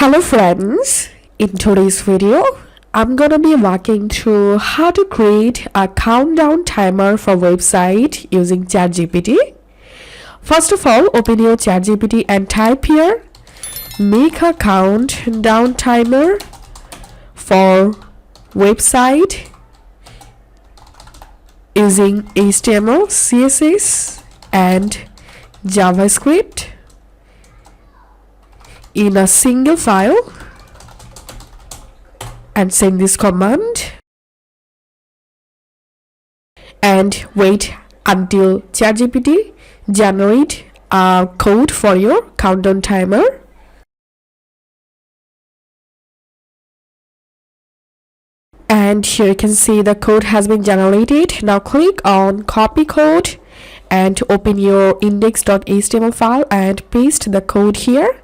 Hello friends, in today's video I'm gonna be walking through how to create a countdown timer for website using chatgpt. First of all, open your chatgpt and type here make a countdown timer for website using HTML, CSS and JavaScript in a single file and send this command and wait until chatgpt generate a code for your countdown timer. And here you can see the code has been generated. Now click on copy code and open your index.html file and paste the code here.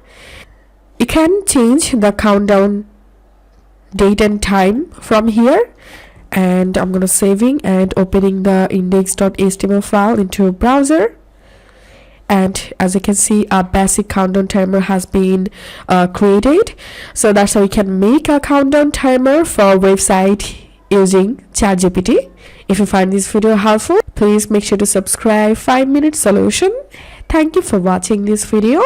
You can change the countdown date and time from here, and I'm gonna saving and opening the index.html file into a browser. And as you can see, a basic countdown timer has been created. So that's how you can make a countdown timer for website using chatgpt. If you find this video helpful, please make sure to subscribe 5-minute solution. Thank you for watching this video.